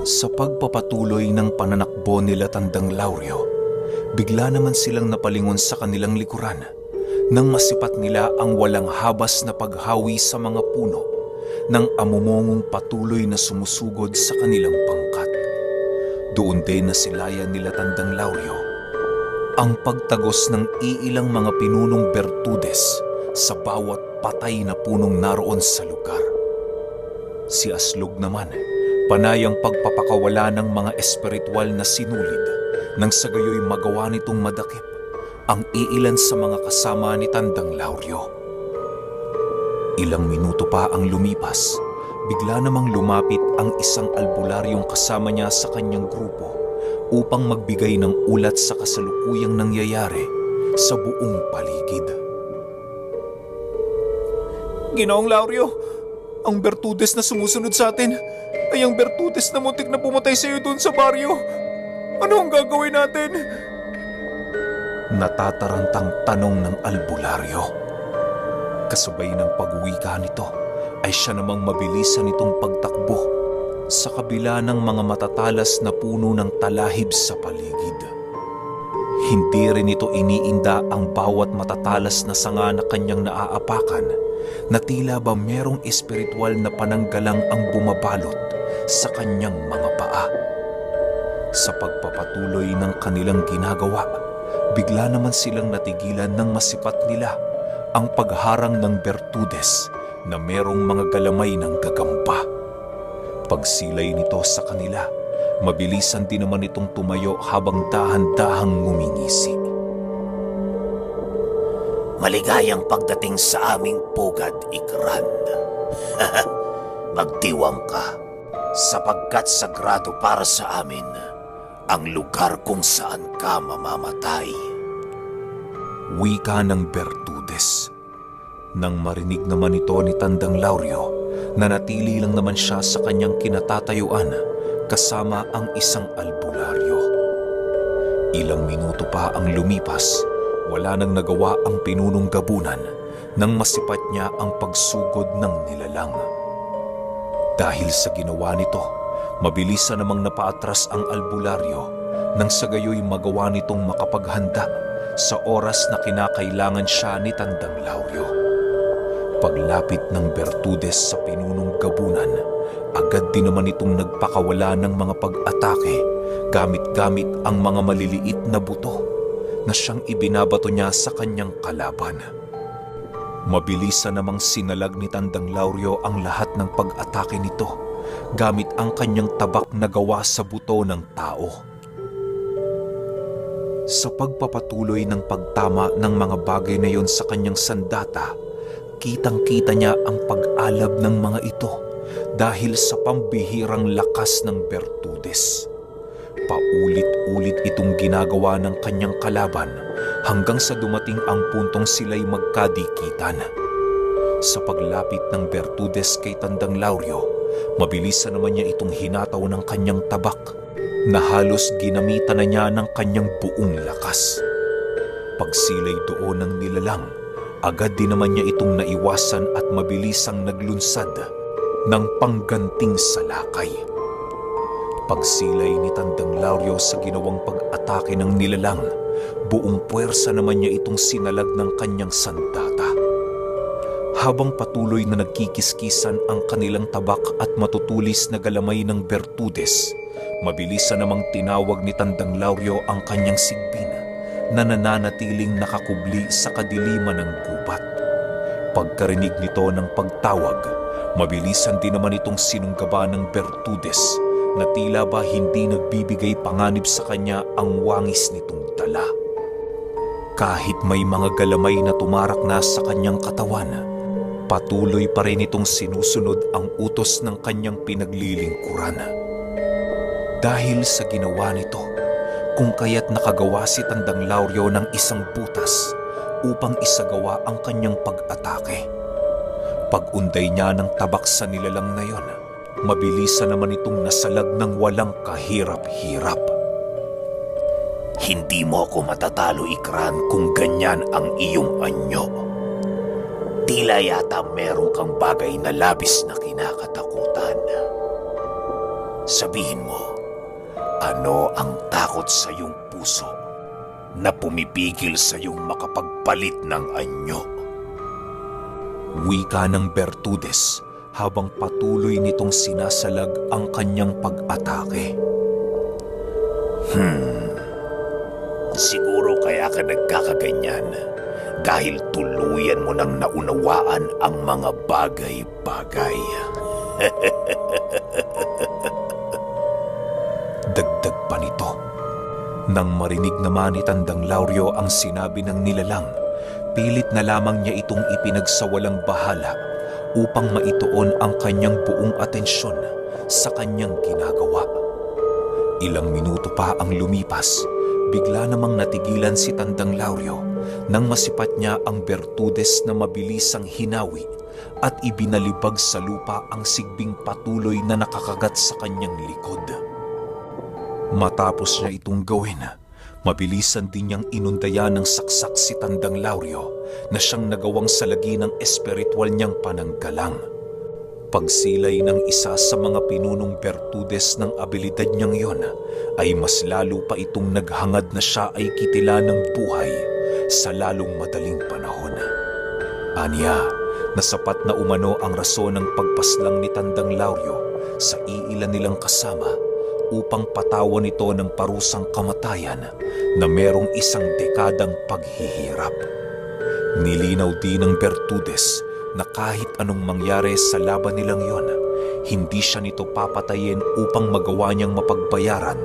Sa pagpapatuloy ng pananakbo nila Tandang Lauryo, bigla naman silang napalingon sa kanilang likuran nang masipat nila ang walang habas na paghawi sa mga puno ng amumongong patuloy na sumusugod sa kanilang pangkat. Doon din nasilayan nila Tandang Lauryo ang pagtagos ng iilang mga pinunong bertudes sa bawat patay na punong naroon sa lugar. Si Aslog naman, panay ang pagpapakawala ng mga espiritual na sinulid nang sa gayoy magawa nitong madakip ang iilan sa mga kasama ni Tandang Lauryo. Ilang minuto pa ang lumipas, bigla namang lumapit ang isang albularyong kasama niya sa kanyang grupo upang magbigay ng ulat sa kasalukuyang nangyayari sa buong paligid. Ginoong Lauryo, ang bertudes na sumusunod sa atin ay ang bertudes na muntik na pumatay sa iyo doon sa baryo. Ano ang gagawin natin? Natatarantang tanong ng albularyo. Kasabay ng pag-uwika nito ay siya namang mabilisan nitong pagtakbo sa kabila ng mga matatalas na puno ng talahib sa paligid. Hindi rin ito iniinda ang bawat matatalas na sanga na kanyang naaapakan na tila ba merong espiritual na pananggalang ang bumabalot sa kanyang mga paa. Sa pagpapatuloy ng kanilang ginagawa, bigla naman silang natigilan ng masipat nila ang pagharang ng bertudes na merong mga galamay ng gagamba. Pagsilay nito sa kanila, mabilisan din naman itong tumayo habang dahan-dahang ngumingisi. Maligayang pagdating sa aming pugad, Ikran. Magdiwang ka, sapagkat sagrado para sa amin ang lugar kung saan ka mamamatay. Wika ng bertudes. Nang marinig naman ito ni Tandang Lauryo, nanatili lang naman siya sa kanyang kinatatayuan kasama ang isang albularyo. Ilang minuto pa ang lumipas, wala nang nagawa ang pinunong gabunan nang masipat niya ang pagsugod ng nilalang. Dahil sa ginawa nito, mabilisan namang napaatras ang albularyo nang sa gayoy magawa nitong makapaghanda sa oras na kinakailangan siya ni Tandang Lauryo. Paglapit ng bertudes sa pinunong gabunan, agad din naman itong nagpakawala ng mga pag-atake gamit-gamit ang mga maliliit na buto na siyang ibinabato niya sa kanyang kalaban. Mabilisan namang sinalag ni Tandang Lauryo ang lahat ng pag-atake nito gamit ang kanyang tabak na gawa sa buto ng tao. Sa pagpapatuloy ng pagtama ng mga bagay na yon sa kanyang sandata, kitang-kita niya ang pag-alab ng mga ito dahil sa pambihirang lakas ng bertudes. Paulit-ulit itong ginagawa ng kanyang kalaban hanggang sa dumating ang puntong sila'y magkadikitan. Sa paglapit ng bertudes kay Tandang Lauryo, mabilisan naman niya itong hinataw ng kanyang tabak na halos ginamitan na niya ng kanyang buong lakas. Pagsilay doon ng nilalang, agad din naman niya itong naiwasan at mabilisang naglunsad ng pangganting salakay. Pagsilay ni Tandang Lauryo sa ginawang pag-atake ng nilalang, buong puwersa naman niya itong sinalag ng kanyang sandata. Habang patuloy na nagkikiskisan ang kanilang tabak at matutulis na galamay ng bertudes, mabilisan namang tinawag ni Tandang Lauryo ang kanyang sigbin na nananatiling nakakubli sa kadiliman ng gubat. Pagkarinig nito ng pagtawag, mabilisan din naman itong sinunggaba ng bertudes na tila ba hindi nagbibigay panganib sa kanya ang wangis nitong dala. Kahit may mga galamay na tumarak na sa kanyang katawan, patuloy pa rin itong sinusunod ang utos ng kanyang pinaglilingkuran. Dahil sa ginawa nito, kung kaya't nakagawa si Tandang Lauryo ng isang butas upang isagawa ang kanyang pag-atake. Pag-unday niya ng tabak sa nilalang na yon, mabilisan naman itong nasalag ng walang kahirap-hirap. Hindi mo ako matatalo, Ikran, kung ganyan ang iyong anyo. Tila yata meron kang bagay na labis na kinakatakutan. Sabihin mo, ano ang takot sa iyong puso na pumipigil sa iyong makapagpalit ng anyo? Wika ng Bertudes habang patuloy nitong sinasalag ang kanyang pag-atake. Siguro kaya ka nagkakaganyan dahil tuluyan mo nang naunawaan ang mga bagay-bagay. Dagdag pa nito. Nang marinig naman ni Tandang Lauryo ang sinabi ng nilalang, pilit na lamang niya itong ipinagsawalang bahala upang maituon ang kanyang buong atensyon sa kanyang ginagawa. Ilang minuto pa ang lumipas, bigla namang natigilan si Tandang Lauryo nang masipat niya ang Bertudes na mabilisang hinawi at ibinalibag sa lupa ang sigbing patuloy na nakakagat sa kanyang likod. Matapos niya itong gawin, mabilisan din niyang inundayan ng saksak si Tandang Lauryo na siyang nagawang salagi ng espiritual niyang pananggalang. Pagsilay ng isa sa mga pinunong Bertudes ng abilidad niyang yon ay mas lalo pa itong naghangad na siya ay kitila ng buhay sa lalong madaling panahon. Aniya, nasapat na umano ang rason ng pagpaslang ni Tandang Lauryo sa iilan nilang kasama upang patawan ito ng parusang kamatayan na merong isang dekadang paghihirap. Nilinaw din ng Bertudes na kahit anong mangyari sa laban nilang yon, hindi siya nito papatayin upang magawa niyang mapagbayaran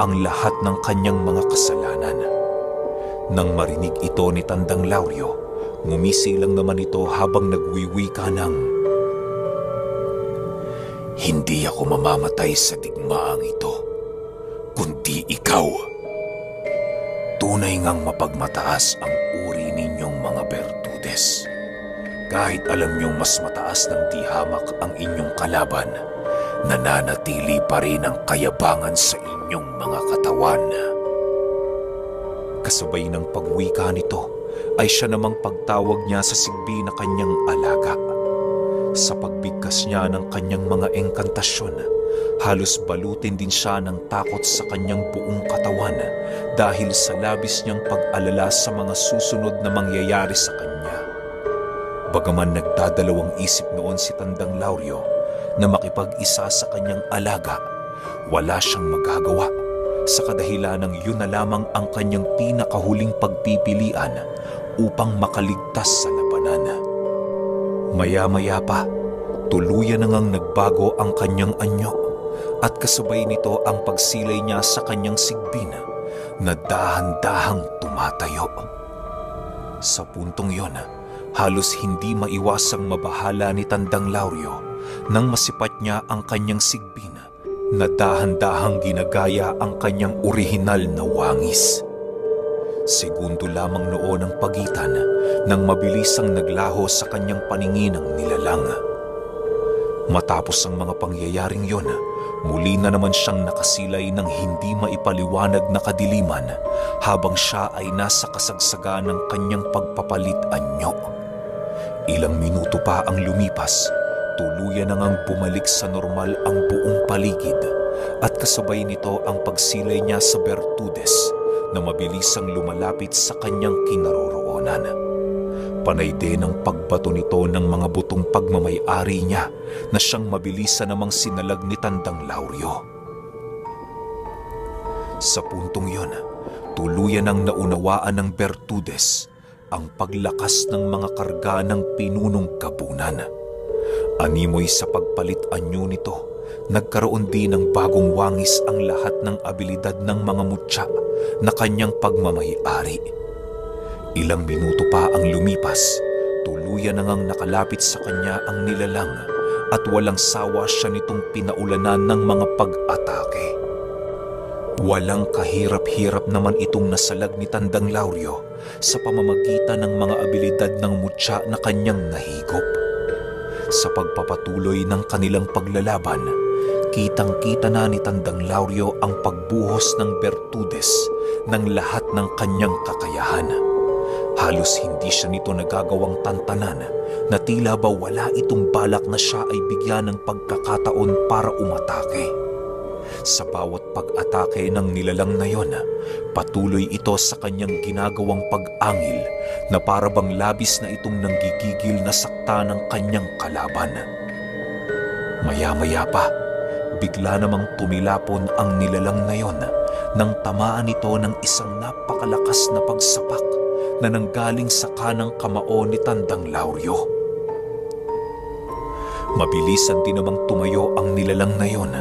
ang lahat ng kanyang mga kasalanan. Nang marinig ito ni Tandang Lauryo, ngumisi lang naman ito habang nagwiwika ng, Hindi ako mamamatay sa digmaang ito, kundi ikaw. Tunay ngang mapagmataas ang uri ninyong mga Bertudes. Kahit alam niyong mas mataas ng dihamak ang inyong kalaban, nananatili pa rin ang kayabangan sa inyong mga katawan. Kasabay ng pagwika nito ay siya namang pagtawag niya sa sigbi na kanyang alaga. Sa pagbigkas niya ng kanyang mga engkantasyon, halos balutin din siya ng takot sa kanyang buong katawan dahil sa labis niyang pag-alala sa mga susunod na mangyayari sa kanya. Bagaman nagdadalawang isip noon si Tandang Lauryo na makipag-isa sa kanyang alaga, wala siyang magagawa sa kadahilanang yun na lamang ang kanyang pinakahuling pagpipilian upang makaligtas sa labanan. Maya-maya pa, tuluyan na ngang nagbago ang kanyang anyo at kasabay nito ang pagsilay niya sa kanyang sigbin na dahan-dahang tumatayo. Sa puntong yon, halos hindi maiwasang mabahala ni Tandang Lauryo nang masipat niya ang kanyang sigbin na dahan-dahang ginagaya ang kanyang orihinal na wangis. Segundo lamang noon ang pagitan nang mabilisang naglaho sa kanyang paningin ang nilalang. Matapos ang mga pangyayaring yon, muli na naman siyang nakasilay ng hindi maipaliwanag na kadiliman habang siya ay nasa kasagsagan ng kanyang pagpapalit anyo. Ilang minuto pa ang lumipas, tuluyan na ngang bumalik sa normal ang buong paligid at kasabay nito ang pagsilay niya sa Bertudes na mabilisang lumalapit sa kanyang kinaroroonan. Panay din ang pagbato nito ng mga butong pagmamay-ari niya na siyang mabilisan namang sinalag ni Tandang Lauryo. Sa puntong yon, tuluyan ang naunawaan ng Bertudes ang paglakas ng mga karga ng pinunong kabunan. Animoy sa pagpalit anyo nito, nagkaroon din ng bagong wangis ang lahat ng abilidad ng mga mutya na kanyang pagmamay-ari. Ilang minuto pa ang lumipas, tuluyan na ngang nakalapit sa kanya ang nilalang at walang sawa siya nitong pinaulanan ng mga pag-atake. Walang kahirap-hirap naman itong nasalag ni Tandang Lauryo sa pamamagitan ng mga abilidad ng mutya na kanyang nahigop. Sa pagpapatuloy ng kanilang paglalaban, kitang-kita na ni Tandang Lauryo ang pagbuhos ng Bertudes ng lahat ng kanyang kakayahan. Halos hindi siya nito nagagawang tantanan na tila ba wala itong balak na siya ay bigyan ng pagkakataon para umatake. Sa bawat pag-atake ng nilalang na yon, patuloy ito sa kanyang ginagawang pag-angil na para bang labis na itong nanggigigil na sakta ng kanyang kalaban. Maya-maya pa, bigla namang tumilapon ang nilalang na yon nang tamaan ito ng isang napakalakas na pagsapak na nanggaling sa kanang kamao ni Tandang Lauryo. Mabilisan din namang tumayo ang nilalang na yon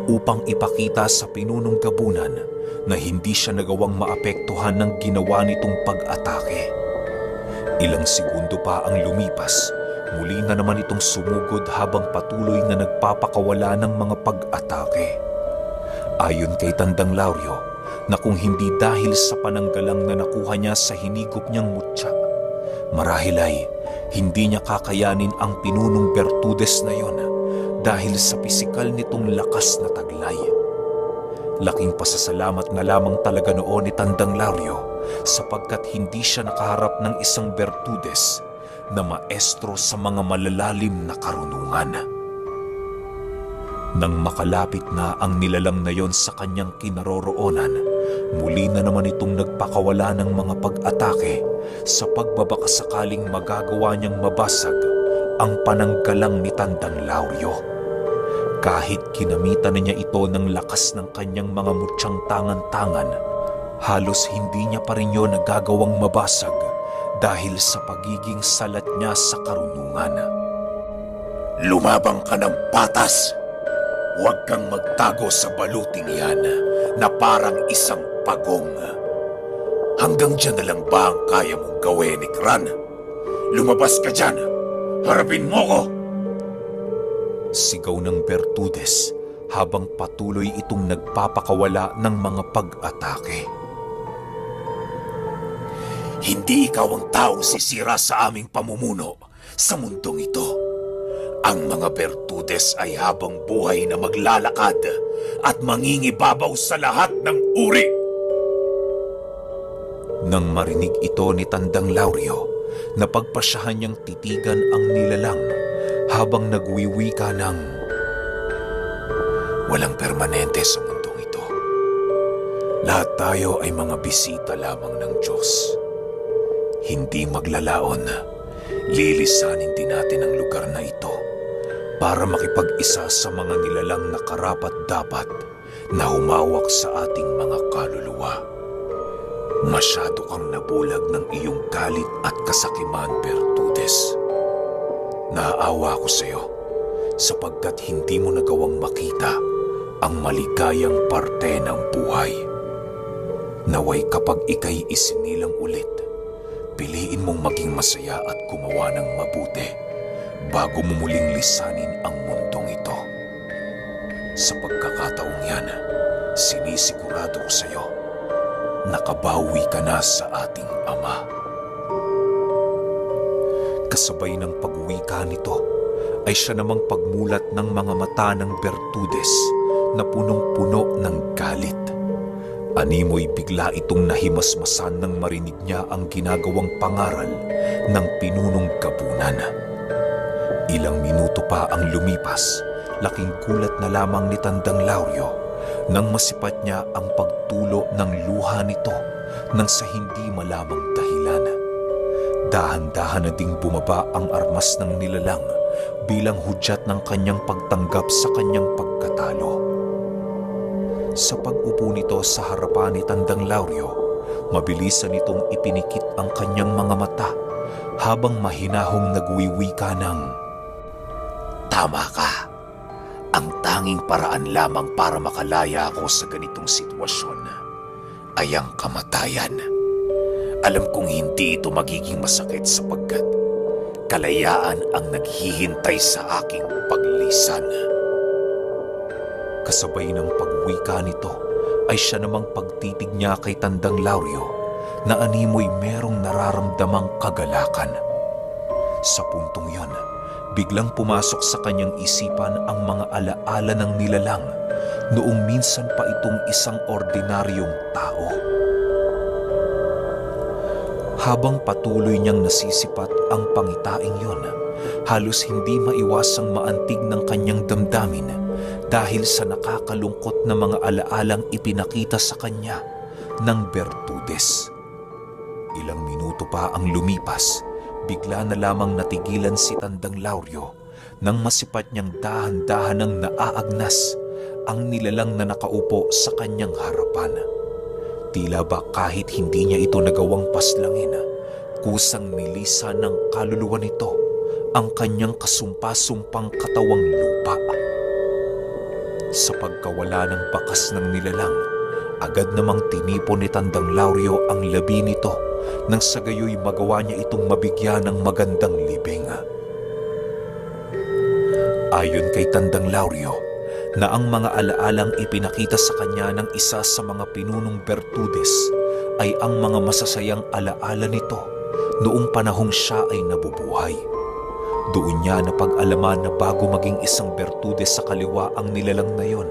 upang ipakita sa pinunong gabunan na hindi siya nagawang maapektuhan ng ginawa nitong pag-atake. Ilang segundo pa ang lumipas, muli na naman itong sumugod habang patuloy na nagpapakawala ng mga pag-atake. Ayon kay Tandang Lauryo, na kung hindi dahil sa pananggalang na nakuha niya sa hinigop niyang mutya, marahil ay hindi niya kakayanin ang pinunong Bertudes na yon dahil sa pisikal nitong lakas na taglay. Laking pasasalamat na lamang talaga noon ni Tandang Lauryo sapagkat hindi siya nakaharap ng isang Bertudes na maestro sa mga malalalim na karunungan. Nang makalapit na ang nilalang na yon sa kanyang kinaroroonan, muli na naman itong nagpakawala ng mga pag-atake sa pagbabakasakaling magagawa niyang mabasag ang pananggalang ni Tandang Lauryo. Kahit kinamitan na niya ito ng lakas ng kanyang mga mutsyang tangan-tangan, halos hindi niya pa rin yun nagagawang mabasag dahil sa pagiging salat niya sa karunungan. Lumabang ka ng patas! Huwag kang magtago sa baluting yan na parang isang pagong. Hanggang dyan na lang ba ang kaya mong gawin, Ikran? Lumabas ka dyan! Harapin mo ko! Sigaw ng Bertudes habang patuloy itong nagpapakawala ng mga pag-atake. Hindi ikaw ang taong sisira sa aming pamumuno sa mundong ito. Ang mga Bertudes ay habang buhay na maglalakad at mangingibabaw sa lahat ng uri. Nang marinig ito ni Tandang Lauryo, napagpasyahan niyang titigan ang nilalang habang nagwiwika ng, walang permanente sa mundong ito. Lahat tayo ay mga bisita lamang ng Diyos. Hindi maglalaon, lilisanin din natin ang lugar na ito para makipag-isa sa mga nilalang na karapat-dapat na humawak sa ating mga kaluluwa. Masyado kang nabulag ng iyong galit at kasakiman, Bertudes. Naaawa ko sa iyo sapagkat hindi mo nagawang makita ang maligayang parte ng buhay. Naway kapag ika'y isinilang ulit, piliin mong maging masaya at gumawa ng mabuti bago mo muling lisanin ang mundong ito. Sa pagkakataong yan, sinisigurado ko sa iyo, nakabawi ka na sa ating Ama. Kasabay ng pagwika nito, ay siya namang pagmulat ng mga mata ng Bertudes na punong-puno ng galit. Animoy bigla itong nahimasmasan nang marinig niya ang ginagawang pangaral ng pinunong gabunan. Ilang minuto pa ang lumipas, laking gulat na lamang ni Tandang Lauryo nang masipat niya ang pagtulo ng luha nito nang sa hindi malamang dahilan. Dahan-dahan na ding bumaba ang armas ng nilalang bilang hudyat ng kanyang pagtanggap sa kanyang pagkatalo. Sa pag-upo nito sa harapan ni Tandang Lauryo, mabilisan itong ipinikit ang kanyang mga mata habang mahinahong nagwiwika ng, Tama ka. Ang tanging paraan lamang para makalaya ako sa ganitong sitwasyon ay ang kamatayan. Alam kong hindi ito magiging masakit sapagkat kalayaan ang naghihintay sa aking paglisan. Kasabay ng pagwika nito ay siya namang pagtitig niya kay Tandang Lauryo na animoy merong nararamdamang kagalakan. Sa puntong yon, biglang pumasok sa kanyang isipan ang mga alaala ng nilalang noong minsan pa itong isang ordinaryong tao. Habang patuloy niyang nasisipat ang pangitaing yon, halos hindi maiwasang maantig ng kanyang damdamin dahil sa nakakalungkot na mga alaalang ipinakita sa kanya ng Bertudes. Ilang minuto pa ang lumipas, bigla na lamang natigilan si Tandang Lauryo nang masipat niyang dahan-dahan naaagnas ang nilalang na nakaupo sa kanyang harapan. Tila ba kahit hindi niya ito nagawang paslangin, kusang nilisa ng kaluluwa nito ang kanyang kasumpa-sumpang katawang lupa. Sa pagkawala ng bakas ng nilalang, agad namang tinipon ni Tandang Lauryo ang labi nito nang sa gayoy magawa niya itong mabigyan ng magandang libing. Ayon kay Tandang Lauryo, na ang mga alaalang ipinakita sa kanya ng isa sa mga pinunong Bertudes ay ang mga masasayang alaala nito noong panahong siya ay nabubuhay. Doon niya napag-alaman na bago maging isang Bertudes sa kaliwa ang nilalang na yon,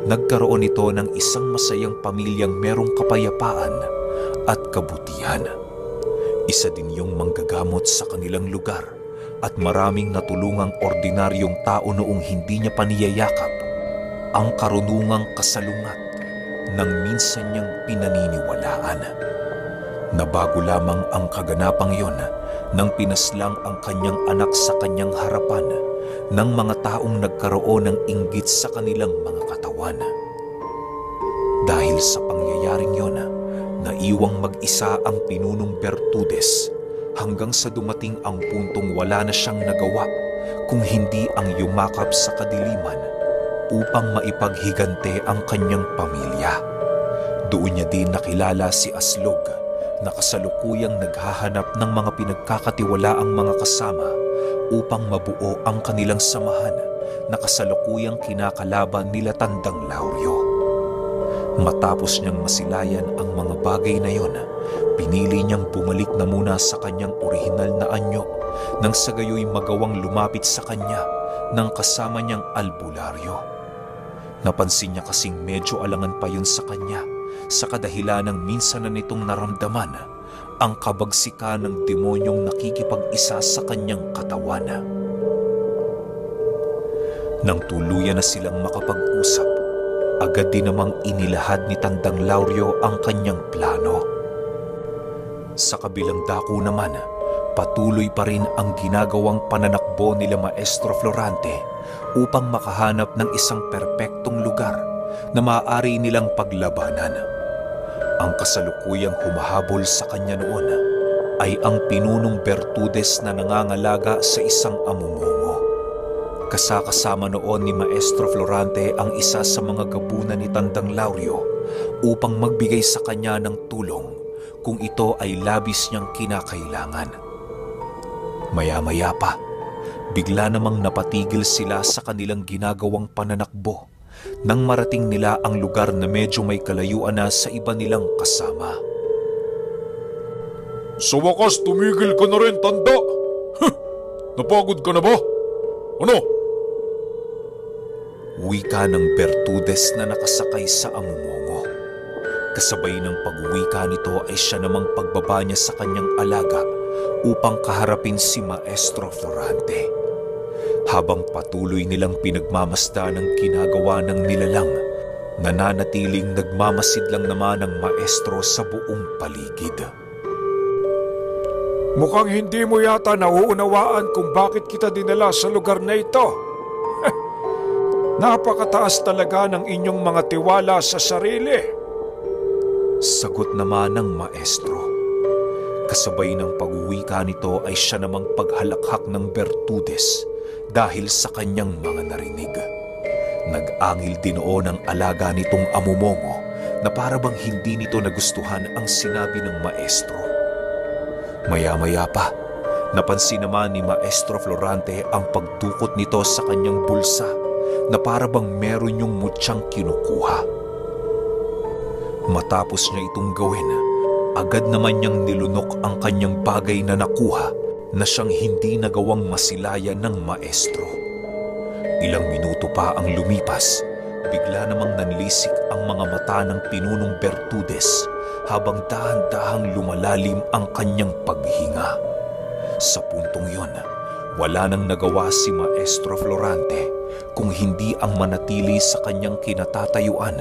nagkaroon ito ng isang masayang pamilyang merong kapayapaan at kabutihan. Isa din yung manggagamot sa kanilang lugar at maraming natulungang ordinaryong tao noong hindi niya paniyayakap ang karunungang kasalungat ng minsan niyang pinaniniwalaan. Nabago lamang ang kaganapang yon nang pinaslang ang kanyang anak sa kanyang harapan ng mga taong nagkaroon ng inggit sa kanilang mga katawan. Dahil sa pangyayaring yon, naiwang mag-isa ang pinunong Bertudes hanggang sa dumating ang puntong wala na siyang nagawa kung hindi ang yumakap sa kadiliman upang maipaghigante ang kanyang pamilya. Doon niya din nakilala si Aslog na kasalukuyang naghahanap ng mga pinagkakatiwalaang mga kasama upang mabuo ang kanilang samahan na kasalukuyang kinakalaban nila Tandang Lauryo. Matapos niyang masilayan ang mga bagay na yon, pinili niyang bumalik na muna sa kanyang orihinal na anyo nang sa gayoy magawang lumapit sa kanya ng kasama niyang albularyo. Napansin niya kasing medyo alangan pa yun sa kanya sa kadahilan ng minsan na nitong naramdaman ang kabagsikan ng demonyong nakikipag-isa sa kanyang katawan. Nang tuluyan na silang makapag-usap, agad din namang inilahad ni Tandang Lauryo ang kanyang plano. Sa kabilang dako naman, patuloy pa rin ang ginagawang pananakbo nila Maestro Florante upang makahanap ng isang perpektong lugar na maaari nilang paglabanan. Ang kasalukuyang humahabol sa kanya noon ay ang pinunong Bertudes na nangangalaga sa isang amumungo. Kasakasama noon ni Maestro Florante ang isa sa mga gabunan ni Tandang Lauryo upang magbigay sa kanya ng tulong kung ito ay labis niyang kinakailangan. Maya-maya pa, bigla namang napatigil sila sa kanilang ginagawang pananakbo nang marating nila ang lugar na medyo may kalayuan na sa iba nilang kasama. Sa wakas, tumigil ka na rin, Tanda! Napagod ka na ba? Ano? Wika ng Bertudes na nakasakay sa amumungo. Kasabay ng pag-wika nito ay siya namang pagbaba niya sa kanyang alaga upang kaharapin si Maestro Florante. Habang patuloy nilang pinagmamasda ng ginagawa ng nilalang, nananatiling nagmamasid lang naman ang maestro sa buong paligid. Mukhang hindi mo yata nauunawaan kung bakit kita dinala sa lugar na ito. Napakataas talaga ng inyong mga tiwala sa sarili. Sagot naman ng maestro. Kasabay ng pag-uwika nito ay siya namang paghalakhak ng Bertudes dahil sa kanyang mga narinig. Nag-angil din noon ang alaga nitong amumongo na parabang hindi nito nagustuhan ang sinabi ng maestro. Maya-maya pa, napansin naman ni Maestro Florante ang pagdukot nito sa kanyang bulsa na parabang meron yung mutyang kinukuha. Matapos niya itong gawin, agad naman niyang nilunok ang kanyang bagay na nakuha na siyang hindi nagawang masilayan ng maestro. Ilang minuto pa ang lumipas, bigla namang nanlisik ang mga mata ng pinunong Bertudes habang dahan-dahang lumalalim ang kanyang paghinga. Sa puntong yon, Wala nang nagawa si Maestro Florante kung hindi ang manatili sa kanyang kinatatayuan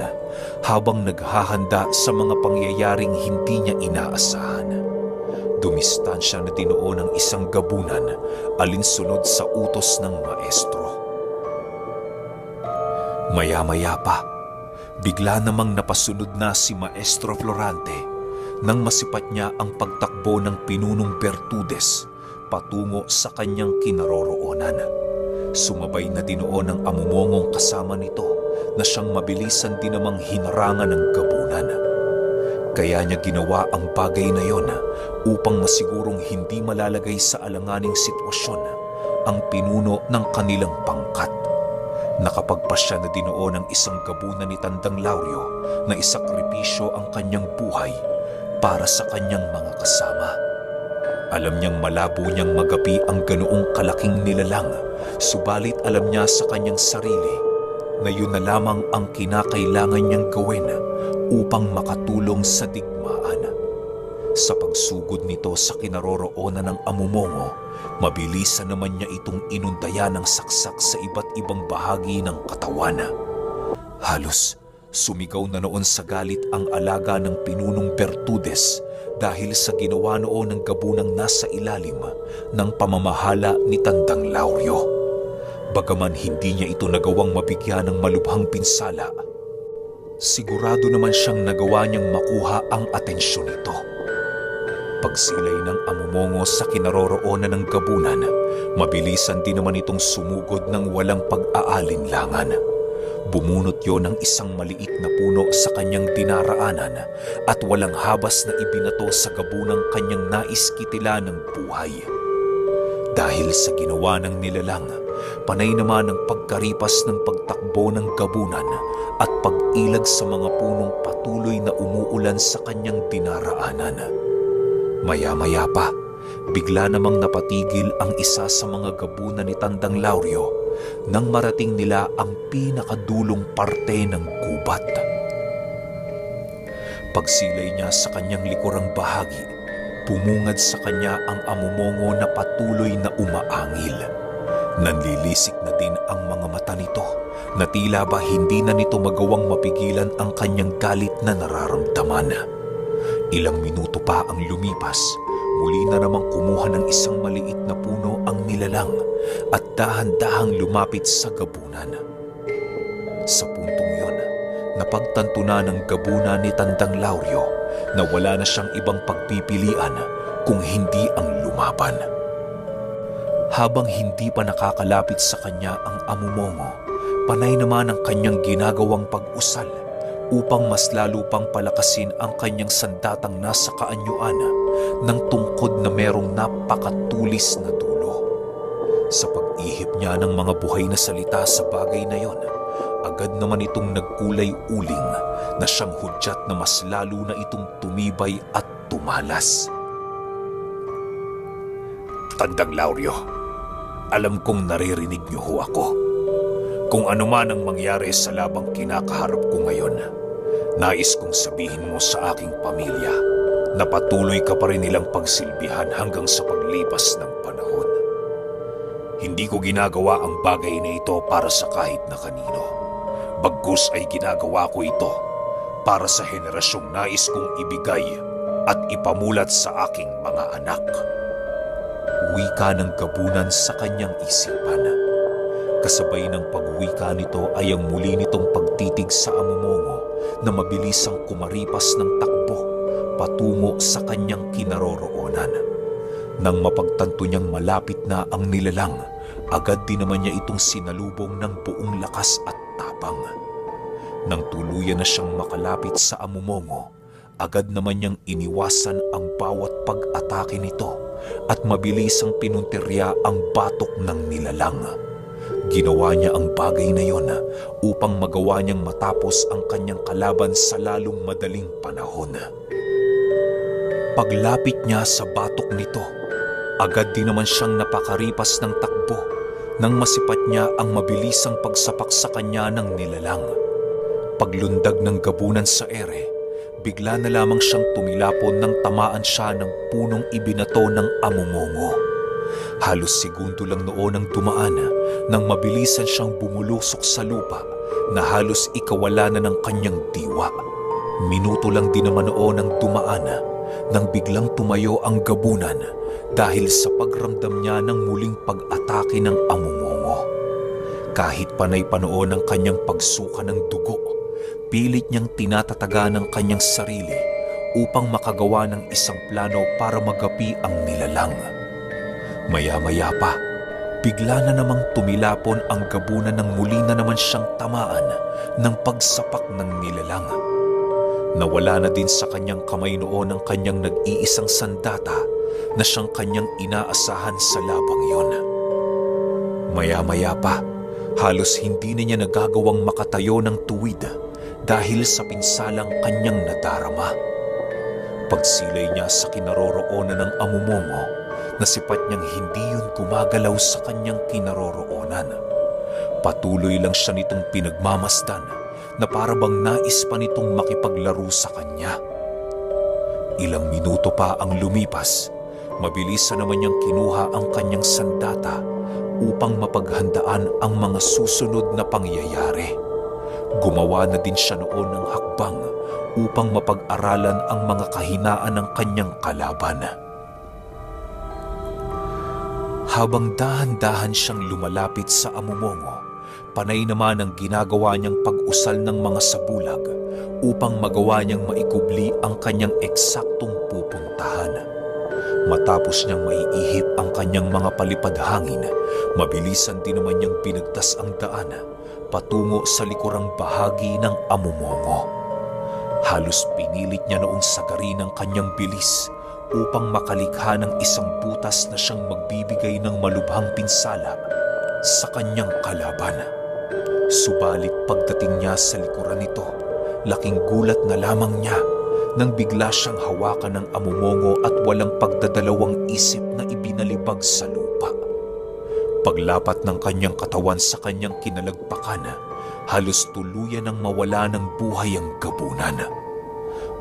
habang naghahanda sa mga pangyayaring hindi niya inaasahan. Dumistansya na dinoo ng isang gabunan alinsunod sa utos ng maestro. Maya-maya pa, bigla namang napasunod na si Maestro Florante nang masipat niya ang pagtakbo ng pinunong Bertudes patungo sa kanyang kinaroroonan. Sumabay na dinoo ng amumongong kasama nito na siyang mabilisan din namang hinarangan ng gabunan. Kaya niya ginawa ang bagay na yon upang masigurong hindi malalagay sa alanganing sitwasyon ang pinuno ng kanilang pangkat. Nakapagpasya na dinoo ng isang gabunan ni Tandang Lauryo na isakripisyo ang kanyang buhay para sa kanyang mga kasama. Alam niyang malabo niyang magapi ang ganoong kalaking nilalang, subalit alam niya sa kanyang sarili na yun na lamang ang kinakailangan niyang gawin upang makatulong sa digmaan. Sa pagsugod nito sa kinaroroonan ng amumongo, mabilisan naman niya itong inundaya ng saksak sa iba't ibang bahagi ng katawan. Halos sumigaw na noon sa galit ang alaga ng pinunong Bertudes dahil sa ginawa noon ng gabunang nasa ilalim ng pamamahala ni Tandang Lauryo. Bagaman hindi niya ito nagawang mabigyan ng malubhang pinsala, sigurado naman siyang nagawa niyang makuha ang atensyon nito. Pagsilay ng amumongo sa kinaroroonan ng gabunan, mabilisan din naman itong sumugod ng walang pag-aalinlangan. Bumunot yon ng isang maliit na puno sa kanyang dinaraanan at walang habas na ibinato sa gabunang kanyang nais kitila ng buhay. Dahil sa ginawa ng nilalang, panay naman ang pagkaripas ng pagtakbo ng gabunan at pag-ilag sa mga punong patuloy na umuulan sa kanyang dinaraanan. Maya-maya pa, bigla namang napatigil ang isa sa mga gabunan ni Tandang Lauryo nang marating nila ang pinakadulong parte ng gubat. Pagsilay niya sa kanyang likurang bahagi, pumungad sa kanya ang amumongo na patuloy na umaangil. Nanlilisik na din ang mga mata nito na tila ba hindi na nito magawang mapigilan ang kanyang galit na nararamdaman. Ilang minuto pa ang lumipas, muli na namang kumuha ng isang maliit na puno ang nilalang at dahan-dahang lumapit sa gabunan. Sa puntong yon, napagtanto na ng gabunan ni Tandang Lauryo na wala na siyang ibang pagpipilian kung hindi ang lumaban. Habang hindi pa nakakalapit sa kanya ang amumongo, panay naman ang kanyang ginagawang pag-usal upang mas lalo pang palakasin ang kanyang sandatang nasa kaanyuan ng tungkod na merong napakatulis na dulo. Sa pag-ihip niya ng mga buhay na salita sa bagay na yon, agad naman itong nagkulay-uling na siyang hudyat na mas lalo na itong tumibay at tumalas. Tandang Lauryo, alam kong naririnig niyo ho ako. Kung ano man ang mangyari sa labang kinakaharap ko ngayon, nais kong sabihin mo sa aking pamilya na patuloy ka pa rin nilang pagsilbihan hanggang sa paglipas ng panahon. Hindi ko ginagawa ang bagay na ito para sa kahit na kanino. Bagkus ay ginagawa ko ito para sa henerasyong nais kong ibigay at ipamulat sa aking mga anak. Wika ng gabunan sa kanyang isipan. Kasabay ng pagwika nito ay ang muli nitong pagtitig sa amumongo na mabilisang kumaripas ng takbo patungo sa kanyang kinaroroonan. Nang mapagtanto niyang malapit na ang nilalang, agad din naman niya itong sinalubong ng buong lakas at tapang. Nang tuluyan na siyang makalapit sa amumongo, agad naman niyang iniwasan ang bawat pag-atake nito at mabilisang pinuntirya ang batok ng nilalang. Ginawa niya ang bagay na yon upang magawa niyang matapos ang kanyang kalaban sa lalong madaling panahon. Paglapit niya sa batok nito, agad din naman siyang napakaripas ng takbo nang masipat niya ang mabilisang pagsapak sa kanya ng nilalang. Paglundag ng gabunan sa ere, bigla na lamang siyang tumilapon nang tamaan siya ng punong ibinato ng amumongo. Halos segundo lang noon ang dumaan nang mabilisan siyang bumulusok sa lupa na halos ikawala na ng kanyang diwa. Minuto lang din naman noon ang dumaan nang biglang tumayo ang gabunan dahil sa pagramdam niya ng muling pag-atake ng amumongo. Kahit panay pa noon ang kanyang pagsuka ng dugo, pilit niyang tinatataga ng kanyang sarili upang makagawa ng isang plano para magapi ang nilalang. Maya-maya pa, bigla na namang tumilapon ang gabunan nang muli na naman siyang tamaan ng pagsapak ng nilalang. Nawala na din sa kanyang kamay noon ang kanyang nag-iisang sandata na siyang kanyang inaasahan sa labang yon. Maya-maya pa, halos hindi na niya nagagawang makatayo ng tuwid dahil sa pinsalang kanyang nadarama. Pagsilay niya sa kinaroroonan ng amumongo, nasipat niyang hindi yun gumagalaw sa kanyang kinaroroonan. Patuloy lang siya nitong pinagmamasdan na para bang nais pa nitong makipaglaro sa kanya. Ilang minuto pa ang lumipas, mabilis na naman niyang kinuha ang kanyang sandata upang mapaghandaan ang mga susunod na pangyayari. Gumawa na din siya noon ng hakbang upang mapag-aralan ang mga kahinaan ng kanyang kalaban. Habang dahan-dahan siyang lumalapit sa amumongo, panay naman ang ginagawa niyang pag-usal ng mga sabulag upang magawa niyang maikubli ang kanyang eksaktong pupuntahan. Matapos niyang maiihip ang kanyang mga palipad hangin, mabilisan din naman niyang binagtas ang daan patungo sa likurang bahagi ng amumongo. Halos pinilit niya noong sagarin ang kanyang bilis upang makalikha ng isang butas na siyang magbibigay ng malubhang pinsala sa kanyang kalaban. Subalit pagdating niya sa likuran nito, laking gulat na lamang niya nang bigla siyang hawakan ng amumongo at walang pagdadalawang isip na ibinalibag sa lupa. Paglapat ng kanyang katawan sa kanyang kinalagpakan, halos tuluyan ng mawala ng buhay ang gabunan.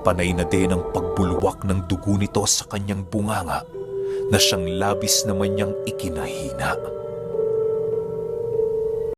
Panay na din ang pagbulwak ng dugo nito sa kanyang bunganga na siyang labis naman niyang ikinahina.